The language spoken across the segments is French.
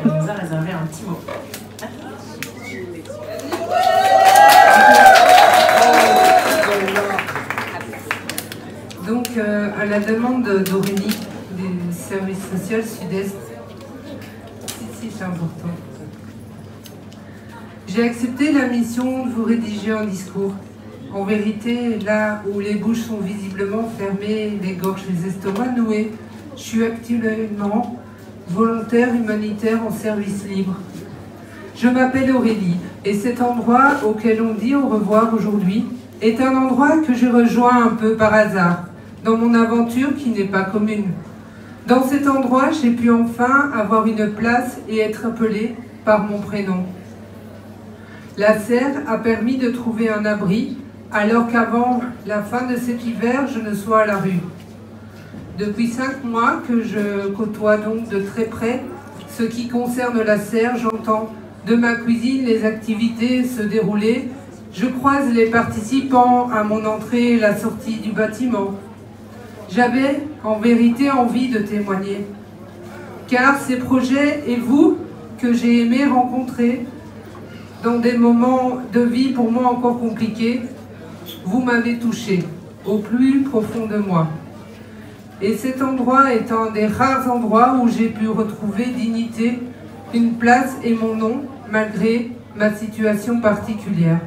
Elle nous a réservé un petit mot. Donc, à la demande d'Aurélie, du service social Sud-Est, si, c'est important. J'ai accepté la mission de vous rédiger un discours. En vérité, là où les bouches sont visiblement fermées, les gorges et les estomacs noués, je suis actuellement volontaire humanitaire en service libre. Je m'appelle Aurélie et cet endroit auquel on dit au revoir aujourd'hui est un endroit que j'ai rejoint un peu par hasard dans mon aventure qui n'est pas commune. Dans cet endroit, j'ai pu enfin avoir une place et être appelée par mon prénom. La serre a permis de trouver un abri alors qu'avant la fin de cet hiver, je ne sois à la rue. Depuis 5 mois que je côtoie donc de très près ce qui concerne la serre, j'entends de ma cuisine les activités se dérouler. Je croise les participants à mon entrée et la sortie du bâtiment. J'avais en vérité envie de témoigner, car ces projets et vous que j'ai aimé rencontrer dans des moments de vie pour moi encore compliqués, vous m'avez touché au plus profond de moi. Et cet endroit est un des rares endroits où j'ai pu retrouver dignité, une place et mon nom, malgré ma situation particulière.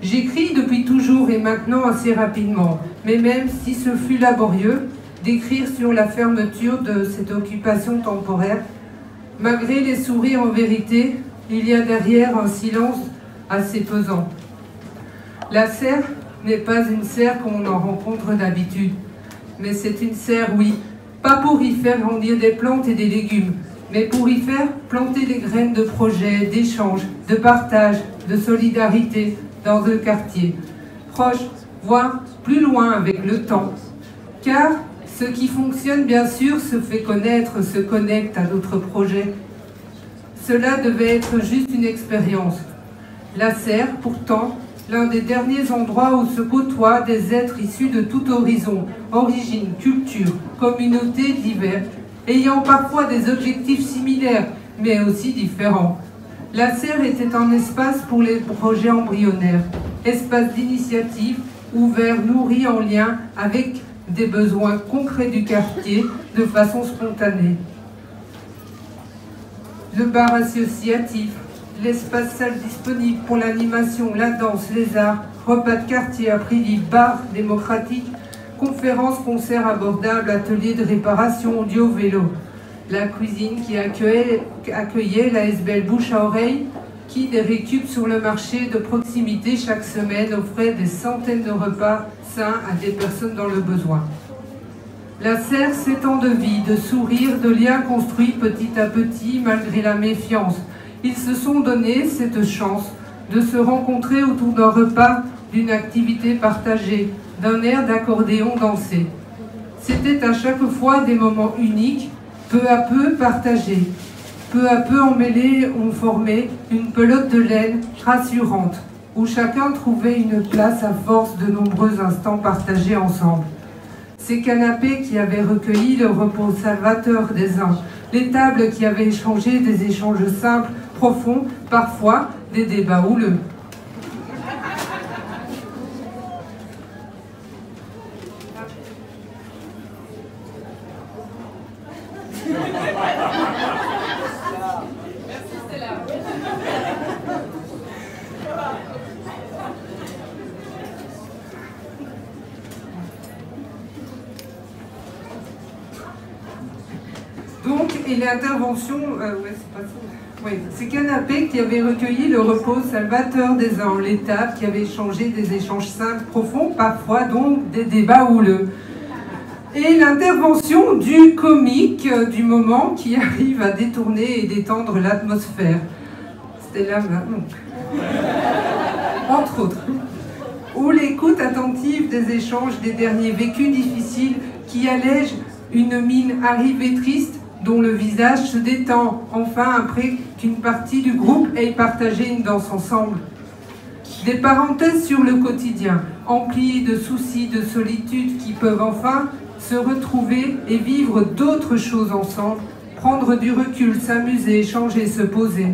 J'écris depuis toujours et maintenant assez rapidement, mais même si ce fut laborieux d'écrire sur la fermeture de cette occupation temporaire, malgré les sourires en vérité, il y a derrière un silence assez pesant. La serre n'est pas une serre comme on en rencontre d'habitude, mais c'est une serre, oui, pas pour y faire grandir des plantes et des légumes, mais pour y faire planter des graines de projets, d'échanges, de partage, de solidarité dans un quartier, proche, voire plus loin avec le temps. Car ce qui fonctionne, bien sûr, se fait connaître, se connecte à d'autres projets. Cela devait être juste une expérience. La serre, pourtant, l'un des derniers endroits où se côtoient des êtres issus de tout horizon, origine, culture, communautés diverses, ayant parfois des objectifs similaires, mais aussi différents. La serre était un espace pour les projets embryonnaires, espace d'initiative, ouvert, nourri en lien avec des besoins concrets du quartier de façon spontanée. Le bar associatif, l'espace salle disponible pour l'animation, la danse, les arts, repas de quartier à prix libre, bar démocratique, conférences, concerts abordables, ateliers de réparation, audio, vélo. La cuisine qui accueillait la SBL Bouche à Oreille, qui, des récup sur le marché de proximité chaque semaine, offrait des centaines de repas sains à des personnes dans le besoin. La serre s'étend de vie, de sourires, de liens construits petit à petit malgré la méfiance. Ils se sont donné cette chance de se rencontrer autour d'un repas, d'une activité partagée, d'un air d'accordéon dansé. C'était à chaque fois des moments uniques, peu à peu partagés. Peu à peu emmêlés ont formé une pelote de laine rassurante, où chacun trouvait une place à force de nombreux instants partagés ensemble. Ces canapés qui avaient recueilli le repos salvateur des uns, les tables qui avaient échangé des échanges simples, profonds, parfois des débats houleux. Donc, et l'intervention, ces canapés qui avaient recueilli le repos salvateur des uns, les tables qui avaient échangé des échanges simples, profonds, parfois donc des débats houleux. Et l'intervention du comique du moment qui arrive à détourner et détendre l'atmosphère. C'était là, entre autres. Ou l'écoute attentive des échanges des derniers vécus difficiles qui allègent une mine arrivée triste dont le visage se détend enfin après qu'une partie du groupe ait partagé une danse ensemble. Des parenthèses sur le quotidien, emplies de soucis, de solitude qui peuvent enfin se retrouver et vivre d'autres choses ensemble prendre du recul, s'amuser, échanger, se poser.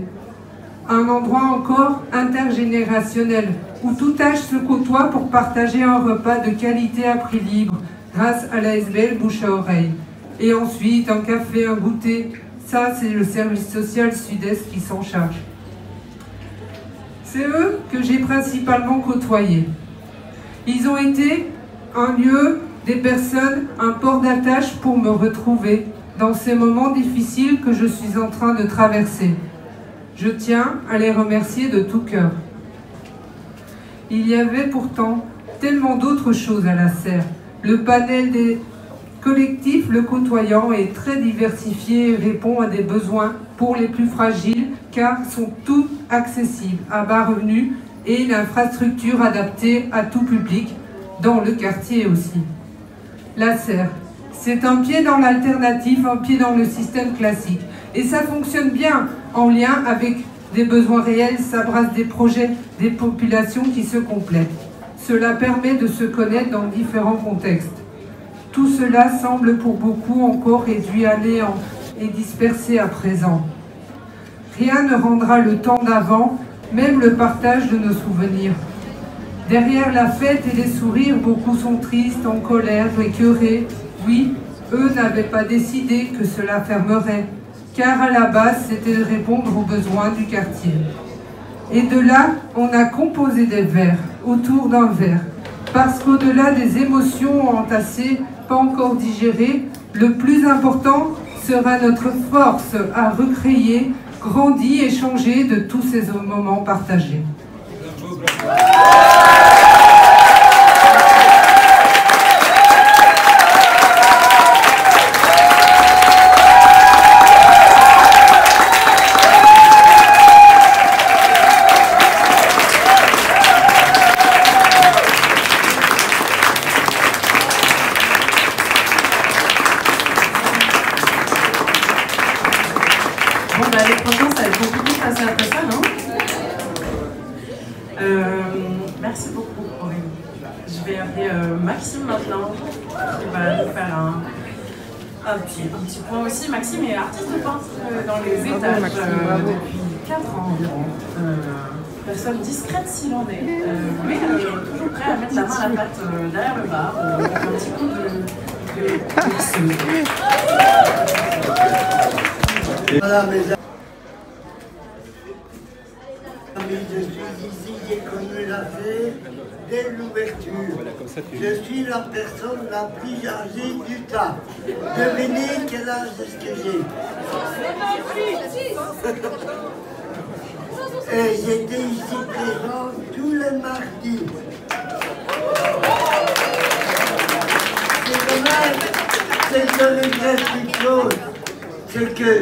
Un endroit encore intergénérationnel, où tout âge se côtoie pour partager un repas de qualité à prix libre, grâce à l'ASBL Bouche à Oreille. Et ensuite, un café, un goûter, ça c'est le service social Sud-Est qui s'en charge. C'est eux que j'ai principalement côtoyés. Ils ont été un lieu, des personnes, un port d'attache pour me retrouver dans ces moments difficiles que je suis en train de traverser. Je tiens à les remercier de tout cœur. Il y avait pourtant tellement d'autres choses à la serre. Le panel des collectifs le côtoyant est très diversifié et répond à des besoins pour les plus fragiles car sont tous accessibles à bas revenus et une infrastructure adaptée à tout public, dans le quartier aussi. La serre, c'est un pied dans l'alternatif, un pied dans le système classique. Et ça fonctionne bien en lien avec des besoins réels, ça brasse des projets, des populations qui se complètent. Cela permet de se connaître dans différents contextes. Tout cela semble pour beaucoup encore réduit à néant et dispersé à présent. Rien ne rendra le temps d'avant, même le partage de nos souvenirs. Derrière la fête et les sourires, beaucoup sont tristes, en colère, écœurés. Oui, eux n'avaient pas décidé que cela fermerait, car à la base, c'était de répondre aux besoins du quartier. Et de là, on a composé des vers, autour d'un verre, parce qu'au-delà des émotions entassées, pas encore digérées, le plus important sera notre force à recréer, grandir et changer de tous ces moments partagés. Bon, bah, les prochains, ça va être compliqué de passer après ça, non? Merci beaucoup, Aurélie. Je vais appeler Maxime maintenant, qui va nous faire un petit point aussi. Maxime est artiste peintre dans les étages depuis 4 ans environ. Personne discrète s'il en est, mais toujours prêt à mettre la main à la pâte derrière le bar, avec un petit coup de Voilà mes amis, je suis ici, j'ai connu la fée dès l'ouverture. Je suis la personne la plus âgée du tas. Devinez quel âge est-ce que j'ai. Et j'étais ici présent tous les mardis. C'est dommage, c'est que je regrette une chose, c'est que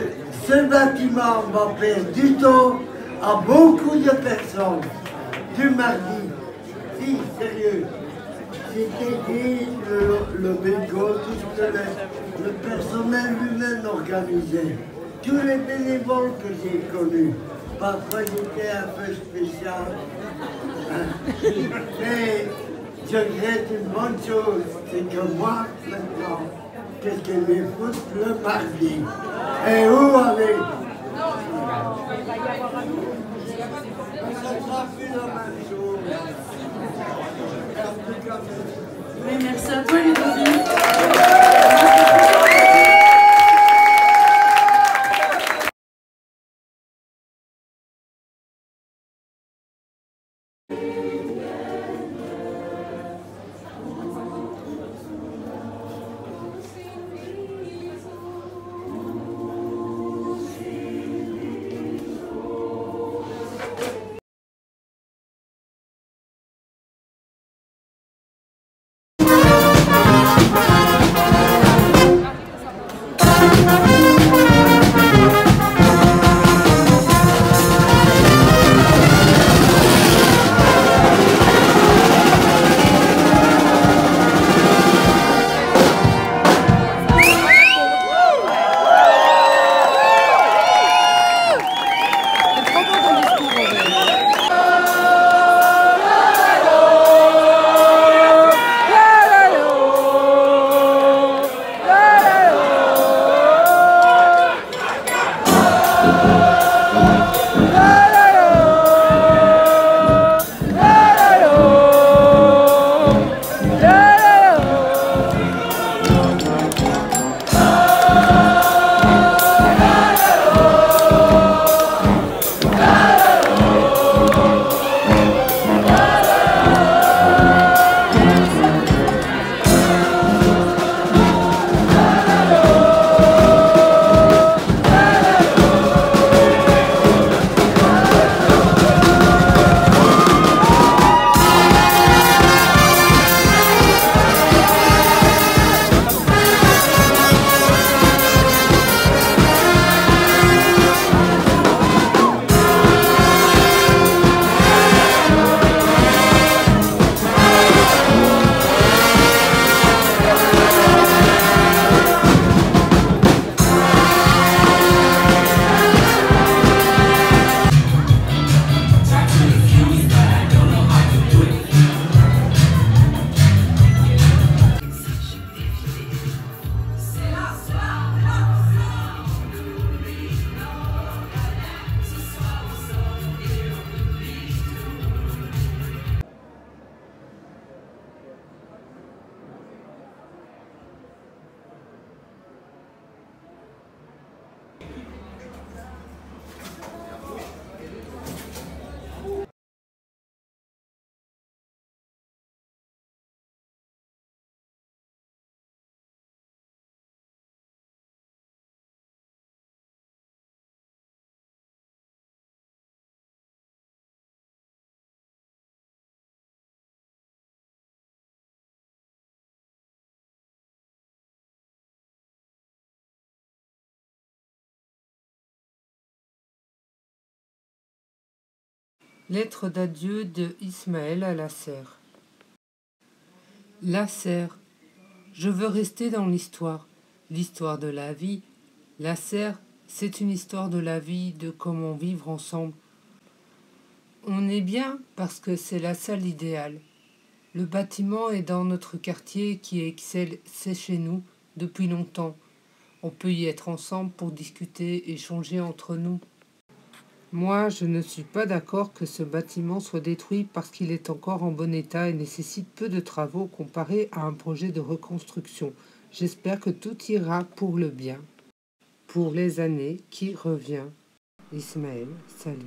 ce bâtiment m'a fait du temps à beaucoup de personnes du mardi. Si, sérieux. C'était dit le bingo, tout le personnel lui-même organisé. Tous les bénévoles que j'ai connus. Parfois j'étais un peu spécial. Mais je regrette une bonne chose, c'est que moi, maintenant, qu'est-ce que je vais foutre le mardi? Et où aller? Ça sera plus la même chose. Mais merci à toi, Ludovic. Lettre d'adieu de Ismaël à Lasser. Lasser, je veux rester dans l'histoire de la vie. Lasser, c'est une histoire de la vie, de comment vivre ensemble. On est bien parce que c'est la salle idéale. Le bâtiment est dans notre quartier qui excelle, c'est chez nous depuis longtemps. On peut y être ensemble pour discuter, échanger entre nous. Moi, je ne suis pas d'accord que ce bâtiment soit détruit parce qu'il est encore en bon état et nécessite peu de travaux comparé à un projet de reconstruction. J'espère que tout ira pour le bien. Pour les années qui revient. Ismaël, salut.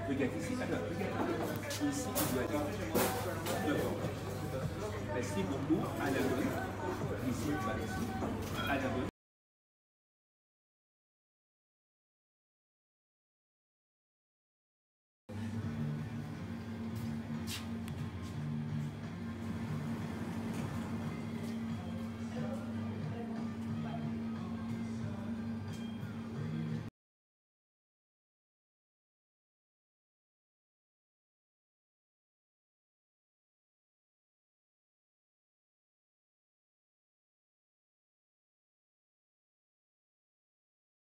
Regarde ici, alors regarde ici, tu dois être devant. Merci beaucoup, à la bonne. Ici, à la bonne.